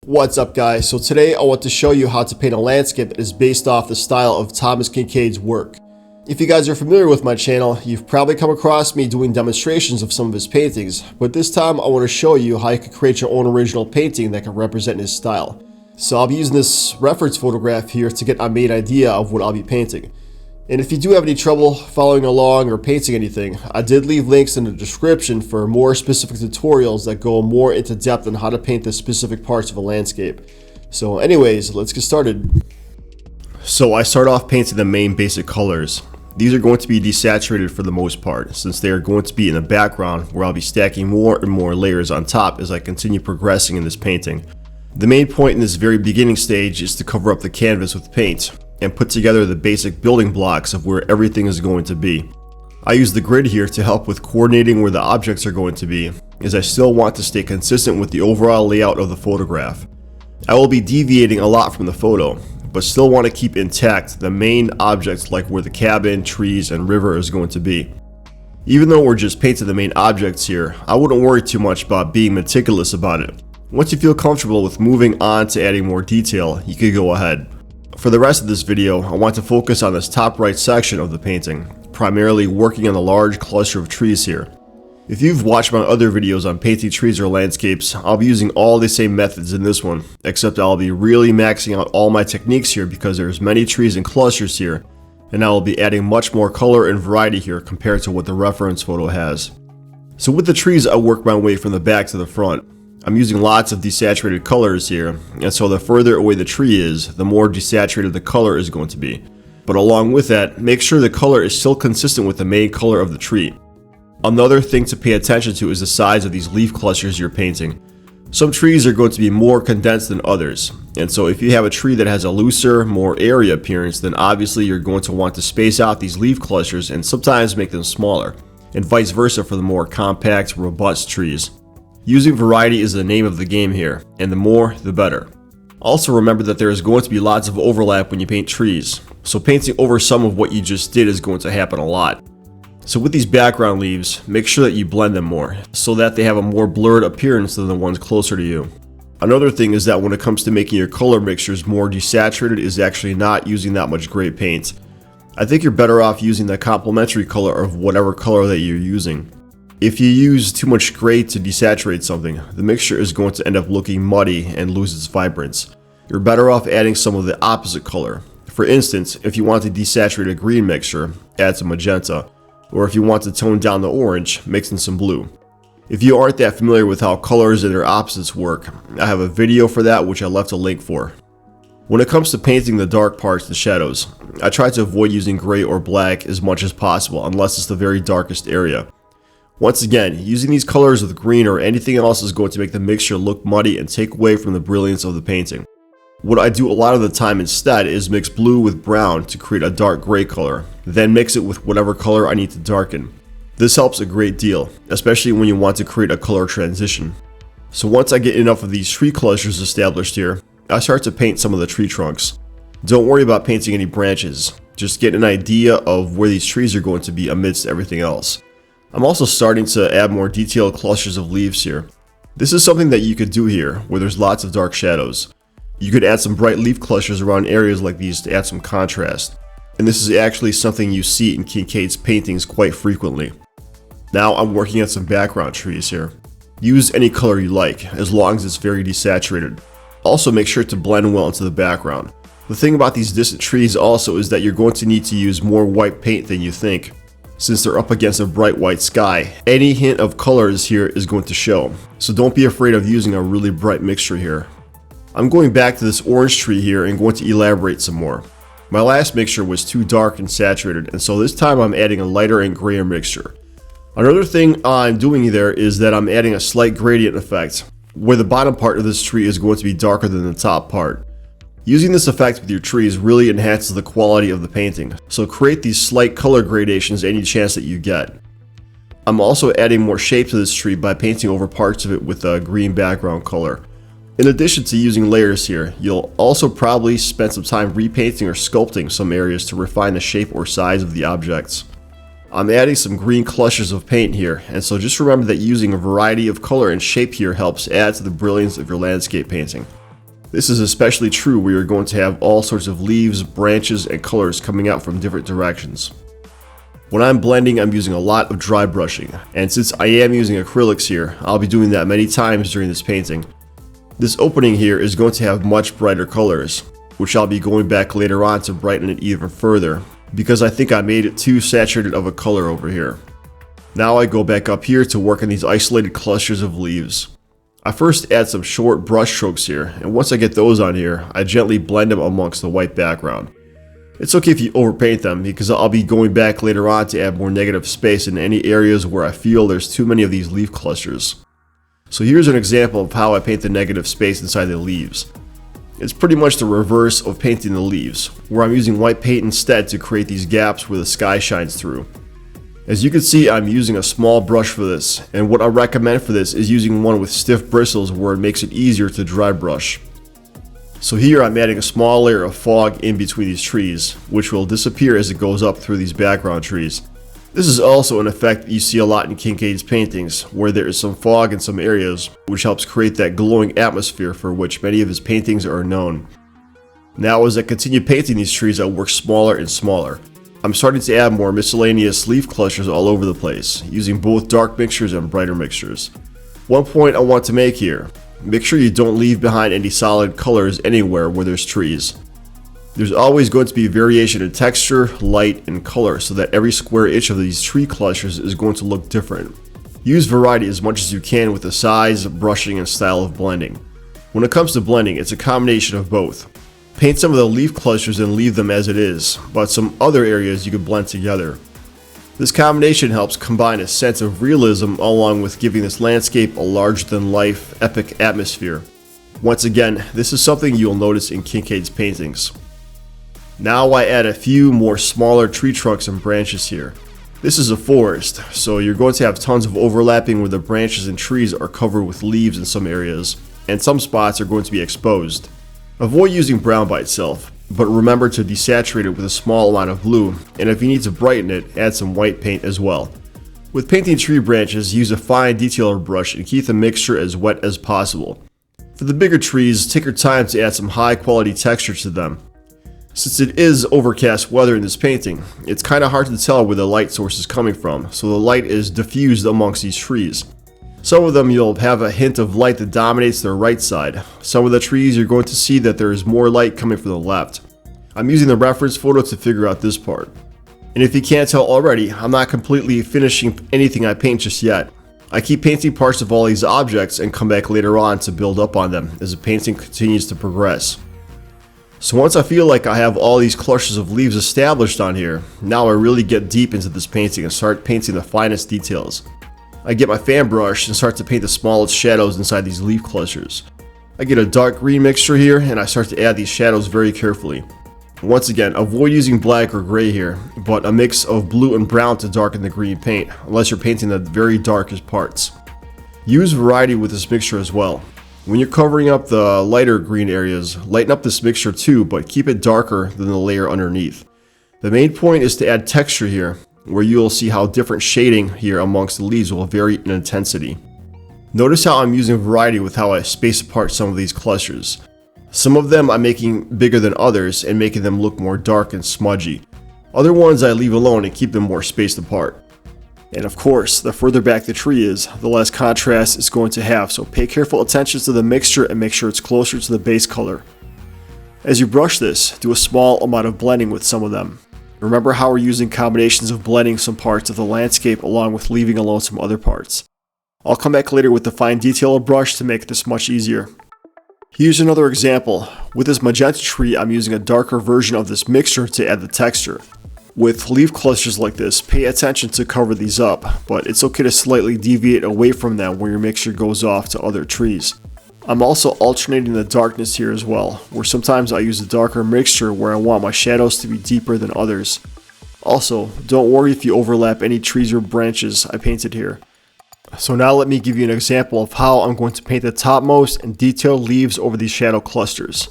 What's up, guys? So today I want to show you how to paint a landscape that is based off the style of Thomas Kinkade's work. If you guys are familiar with my channel, you've probably come across me doing demonstrations of some of his paintings, but this time I want to show you how you can create your own original painting that can represent his style. So I'll be using this reference photograph here to get my main idea of what I'll be painting. And if you do have any trouble following along or painting anything, I did leave links in the description for more specific tutorials that go more into depth on how to paint the specific parts of a landscape. So anyways, let's get started. So I start off painting the main basic colors. These are going to be desaturated for the most part, since they are going to be in the background where I'll be stacking more and more layers on top as I continue progressing in this painting. The main point in this very beginning stage is to cover up the canvas with paint and put together the basic building blocks of where everything is going to be. I use the grid here to help with coordinating where the objects are going to be, as I still want to stay consistent with the overall layout of the photograph. I will be deviating a lot from the photo, but still want to keep intact the main objects like where the cabin, trees, and river is going to be. Even though we're just painting the main objects here, I wouldn't worry too much about being meticulous about it. Once you feel comfortable with moving on to adding more detail, you could go ahead. For the rest of this video, I want to focus on this top right section of the painting, primarily working on the large cluster of trees here. If you've watched my other videos on painting trees or landscapes, I'll be using all the same methods in this one, except I'll be really maxing out all my techniques here because there's many trees and clusters here, and I will be adding much more color and variety here compared to what the reference photo has. So with the trees, I work my way from the back to the front. I'm using lots of desaturated colors here, and so the further away the tree is, the more desaturated the color is going to be. But along with that, make sure the color is still consistent with the main color of the tree. Another thing to pay attention to is the size of these leaf clusters you're painting. Some trees are going to be more condensed than others, and so if you have a tree that has a looser, more airy appearance, then obviously you're going to want to space out these leaf clusters and sometimes make them smaller, and vice versa for the more compact, robust trees. Using variety is the name of the game here, and the more, the better. Also remember that there is going to be lots of overlap when you paint trees, so painting over some of what you just did is going to happen a lot. So with these background leaves, make sure that you blend them more, so that they have a more blurred appearance than the ones closer to you. Another thing is that when it comes to making your color mixtures more desaturated is actually not using that much gray paint. I think you're better off using the complementary color of whatever color that you're using. If you use too much gray to desaturate something, the mixture is going to end up looking muddy and lose its vibrance. You're better off adding some of the opposite color. For instance, if you want to desaturate a green mixture, add some magenta, or if you want to tone down the orange, mix in some blue. If you aren't that familiar with how colors and their opposites work, I have a video for that which I left a link for. When it comes to painting the dark parts, the shadows, I try to avoid using gray or black as much as possible unless it's the very darkest area. Once again, using these colors with green or anything else is going to make the mixture look muddy and take away from the brilliance of the painting. What I do a lot of the time instead is mix blue with brown to create a dark gray color, then mix it with whatever color I need to darken. This helps a great deal, especially when you want to create a color transition. So once I get enough of these tree clusters established here, I start to paint some of the tree trunks. Don't worry about painting any branches, just get an idea of where these trees are going to be amidst everything else. I'm also starting to add more detailed clusters of leaves here. This is something that you could do here, where there's lots of dark shadows. You could add some bright leaf clusters around areas like these to add some contrast. And this is actually something you see in Kinkade's paintings quite frequently. Now I'm working on some background trees here. Use any color you like, as long as it's very desaturated. Also make sure to blend well into the background. The thing about these distant trees also is that you're going to need to use more white paint than you think. Since they're up against a bright white sky, any hint of colors here is going to show, so don't be afraid of using a really bright mixture here. I'm going back to this orange tree here and going to elaborate some more. My last mixture was too dark and saturated, and so this time I'm adding a lighter and grayer mixture. Another thing I'm doing there is that I'm adding a slight gradient effect, where the bottom part of this tree is going to be darker than the top part. Using this effect with your trees really enhances the quality of the painting, so create these slight color gradations any chance that you get. I'm also adding more shape to this tree by painting over parts of it with a green background color. In addition to using layers here, you'll also probably spend some time repainting or sculpting some areas to refine the shape or size of the objects. I'm adding some green clusters of paint here, and so just remember that using a variety of color and shape here helps add to the brilliance of your landscape painting. This is especially true where you're going to have all sorts of leaves, branches, and colors coming out from different directions. When I'm blending, I'm using a lot of dry brushing, and since I am using acrylics here, I'll be doing that many times during this painting. This opening here is going to have much brighter colors, which I'll be going back later on to brighten it even further, because I think I made it too saturated of a color over here. Now I go back up here to work on these isolated clusters of leaves. I first add some short brush strokes here, and once I get those on here, I gently blend them amongst the white background. It's okay if you overpaint them, because I'll be going back later on to add more negative space in any areas where I feel there's too many of these leaf clusters. So here's an example of how I paint the negative space inside the leaves. It's pretty much the reverse of painting the leaves, where I'm using white paint instead to create these gaps where the sky shines through. As you can see, I'm using a small brush for this, and what I recommend for this is using one with stiff bristles where it makes it easier to dry brush. So here I'm adding a small layer of fog in between these trees, which will disappear as it goes up through these background trees. This is also an effect that you see a lot in Kinkade's paintings, where there is some fog in some areas, which helps create that glowing atmosphere for which many of his paintings are known. Now as I continue painting these trees, I work smaller and smaller. I'm starting to add more miscellaneous leaf clusters all over the place, using both dark mixtures and brighter mixtures. One point I want to make here: make sure you don't leave behind any solid colors anywhere where there's trees. There's always going to be variation in texture, light, and color so that every square inch of these tree clusters is going to look different. Use variety as much as you can with the size, brushing, and style of blending. When it comes to blending, it's a combination of both. Paint some of the leaf clusters and leave them as it is, but some other areas you could blend together. This combination helps combine a sense of realism along with giving this landscape a larger-than-life, epic atmosphere. Once again, this is something you'll notice in Kinkade's paintings. Now I add a few more smaller tree trunks and branches here. This is a forest, so you're going to have tons of overlapping where the branches and trees are covered with leaves in some areas, and some spots are going to be exposed. Avoid using brown by itself, but remember to desaturate it with a small amount of blue, and if you need to brighten it, add some white paint as well. With painting tree branches, use a fine detailer brush and keep the mixture as wet as possible. For the bigger trees, take your time to add some high quality texture to them. Since it is overcast weather in this painting, it's kind of hard to tell where the light source is coming from, so the light is diffused amongst these trees. Some of them you'll have a hint of light that dominates their right side. Some of the trees you're going to see that there is more light coming from the left. I'm using the reference photo to figure out this part. And if you can't tell already, I'm not completely finishing anything I paint just yet. I keep painting parts of all these objects and come back later on to build up on them as the painting continues to progress. So once I feel like I have all these clusters of leaves established on here, now I really get deep into this painting and start painting the finest details. I get my fan brush and start to paint the smallest shadows inside these leaf clusters. I get a dark green mixture here and I start to add these shadows very carefully. Once again, avoid using black or gray here, but a mix of blue and brown to darken the green paint, unless you're painting the very darkest parts. Use variety with this mixture as well. When you're covering up the lighter green areas, lighten up this mixture too, but keep it darker than the layer underneath. The main point is to add texture here, where you'll see how different shading here amongst the leaves will vary in intensity. Notice how I'm using variety with how I space apart some of these clusters. Some of them I'm making bigger than others and making them look more dark and smudgy. Other ones I leave alone and keep them more spaced apart. And of course, the further back the tree is, the less contrast it's going to have, so pay careful attention to the mixture and make sure it's closer to the base color. As you brush this, do a small amount of blending with some of them. Remember how we're using combinations of blending some parts of the landscape along with leaving alone some other parts. I'll come back later with the fine detailer brush to make this much easier. Here's another example. With this magenta tree, I'm using a darker version of this mixture to add the texture. With leaf clusters like this, pay attention to cover these up, but it's okay to slightly deviate away from them where your mixture goes off to other trees. I'm also alternating the darkness here as well, where sometimes I use a darker mixture where I want my shadows to be deeper than others. Also, don't worry if you overlap any trees or branches I painted here. So now let me give you an example of how I'm going to paint the topmost and detailed leaves over these shadow clusters.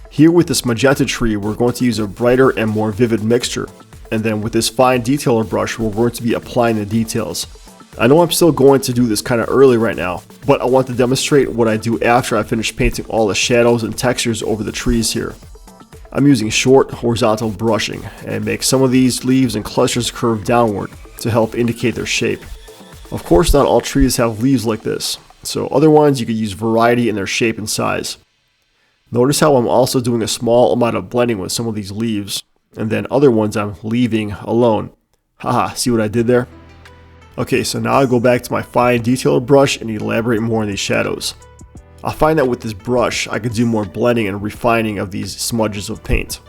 Here with this magenta tree, we're going to use a brighter and more vivid mixture. And then with this fine detailer brush, we're going to be applying the details. I know I'm still going to do this kind of early right now, but I want to demonstrate what I do after I finish painting all the shadows and textures over the trees here. I'm using short horizontal brushing and make some of these leaves and clusters curve downward to help indicate their shape. Of course, not all trees have leaves like this, so other ones you could use variety in their shape and size. Notice how I'm also doing a small amount of blending with some of these leaves, and then other ones I'm leaving alone. Haha, see what I did there? Okay, so now I go back to my fine detailer brush and elaborate more on these shadows. I find that with this brush, I can do more blending and refining of these smudges of paint.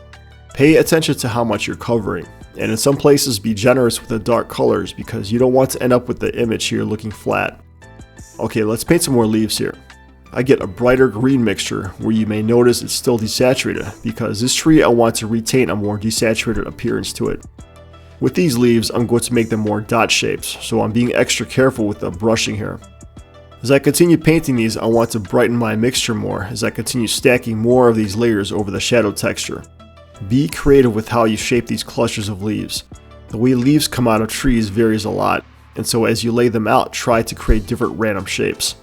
Pay attention to how much you're covering, and in some places be generous with the dark colors because you don't want to end up with the image here looking flat. Okay, let's paint some more leaves here. I get a brighter green mixture where you may notice it's still desaturated because this tree I want to retain a more desaturated appearance to it. With these leaves, I'm going to make them more dot shapes, so I'm being extra careful with the brushing here. As I continue painting these, I want to brighten my mixture more as I continue stacking more of these layers over the shadow texture. Be creative with how you shape these clusters of leaves. The way leaves come out of trees varies a lot, and so as you lay them out, try to create different random shapes.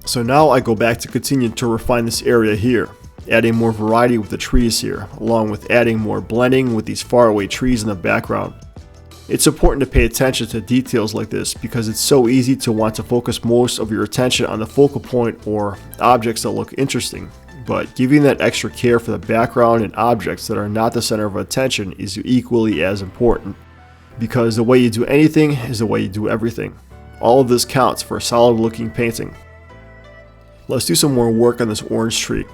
So now I go back to continue to refine this area here, adding more variety with the trees here, along with adding more blending with these faraway trees in the background. It's important to pay attention to details like this because it's so easy to want to focus most of your attention on the focal point or objects that look interesting, but giving that extra care for the background and objects that are not the center of attention is equally as important, because the way you do anything is the way you do everything. All of this counts for a solid looking painting. Let's do some more work on this orange tree.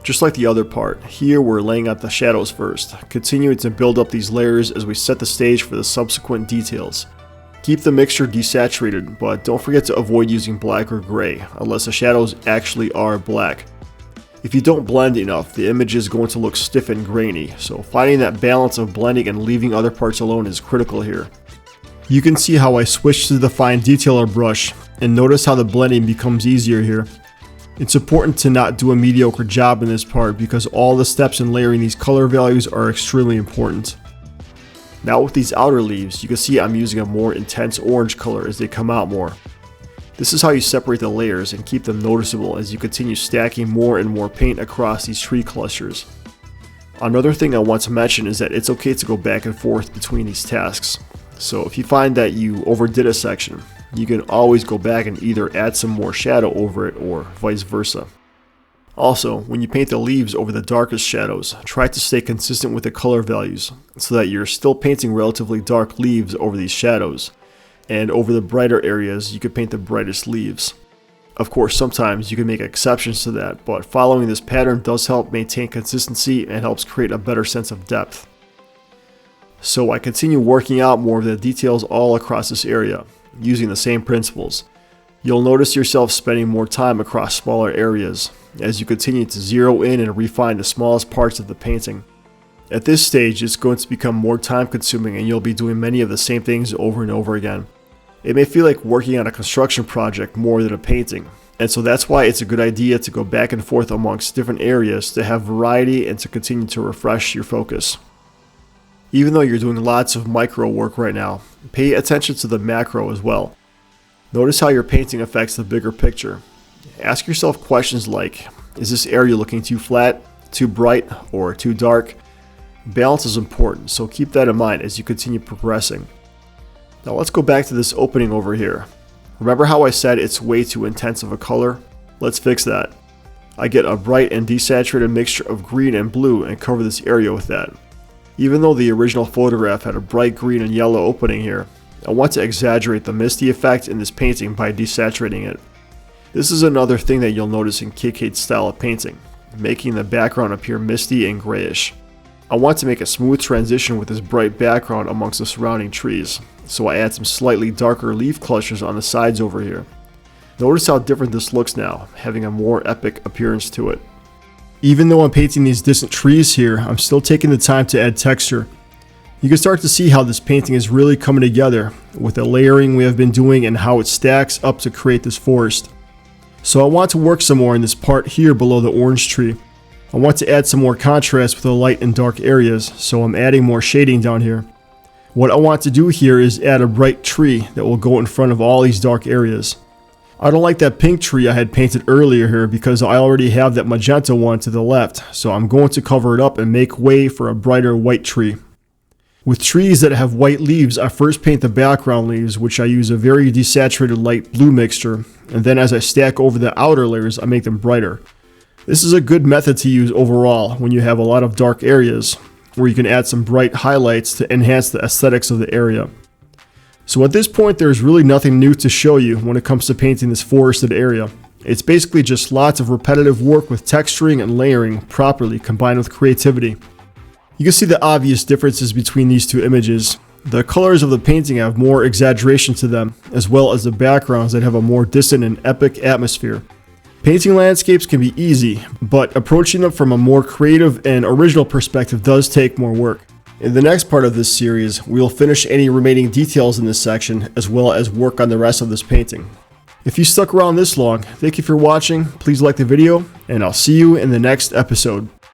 Just like the other part, here we're laying out the shadows first, continuing to build up these layers as we set the stage for the subsequent details. Keep the mixture desaturated, but don't forget to avoid using black or gray, unless the shadows actually are black. If you don't blend enough, the image is going to look stiff and grainy, so finding that balance of blending and leaving other parts alone is critical here. You can see how I switched to the fine detailer brush, and notice how the blending becomes easier here. It's important to not do a mediocre job in this part because all the steps in layering these color values are extremely important. Now with these outer leaves, you can see I'm using a more intense orange color as they come out more. This is how you separate the layers and keep them noticeable as you continue stacking more and more paint across these tree clusters. Another thing I want to mention is that it's okay to go back and forth between these tasks. So if you find that you overdid a section, you can always go back and either add some more shadow over it or vice versa. Also, when you paint the leaves over the darkest shadows, try to stay consistent with the color values so that you're still painting relatively dark leaves over these shadows, and over the brighter areas you could paint the brightest leaves. Of course, sometimes you can make exceptions to that, but following this pattern does help maintain consistency and helps create a better sense of depth. So I continue working out more of the details all across this area, using the same principles. You'll notice yourself spending more time across smaller areas as you continue to zero in and refine the smallest parts of the painting. At this stage, it's going to become more time consuming and you'll be doing many of the same things over and over again. It may feel like working on a construction project more than a painting, and so that's why it's a good idea to go back and forth amongst different areas to have variety and to continue to refresh your focus. Even though you're doing lots of micro work right now, pay attention to the macro as well. Notice how your painting affects the bigger picture. Ask yourself questions like, is this area looking too flat, too bright, or too dark? Balance is important, so keep that in mind as you continue progressing. Now let's go back to this opening over here. Remember how I said it's way too intense of a color? Let's fix that. I get a bright and desaturated mixture of green and blue and cover this area with that. Even though the original photograph had a bright green and yellow opening here, I want to exaggerate the misty effect in this painting by desaturating it. This is another thing that you'll notice in Kinkade's style of painting, making the background appear misty and grayish. I want to make a smooth transition with this bright background amongst the surrounding trees, so I add some slightly darker leaf clusters on the sides over here. Notice how different this looks now, having a more epic appearance to it. Even though I'm painting these distant trees here, I'm still taking the time to add texture. You can start to see how this painting is really coming together with the layering we have been doing and how it stacks up to create this forest. So I want to work some more in this part here below the orange tree. I want to add some more contrast with the light and dark areas, so I'm adding more shading down here. What I want to do here is add a bright tree that will go in front of all these dark areas. I don't like that pink tree I had painted earlier here because I already have that magenta one to the left, so I'm going to cover it up and make way for a brighter white tree. With trees that have white leaves, I first paint the background leaves, which I use a very desaturated light blue mixture, and then as I stack over the outer layers, I make them brighter. This is a good method to use overall when you have a lot of dark areas, where you can add some bright highlights to enhance the aesthetics of the area. So at this point, there's really nothing new to show you when it comes to painting this forested area. It's basically just lots of repetitive work with texturing and layering properly combined with creativity. You can see the obvious differences between these two images. The colors of the painting have more exaggeration to them, as well as the backgrounds that have a more distant and epic atmosphere. Painting landscapes can be easy, but approaching them from a more creative and original perspective does take more work. In the next part of this series, we will finish any remaining details in this section, as well as work on the rest of this painting. If you stuck around this long, thank you for watching, please like the video, and I'll see you in the next episode.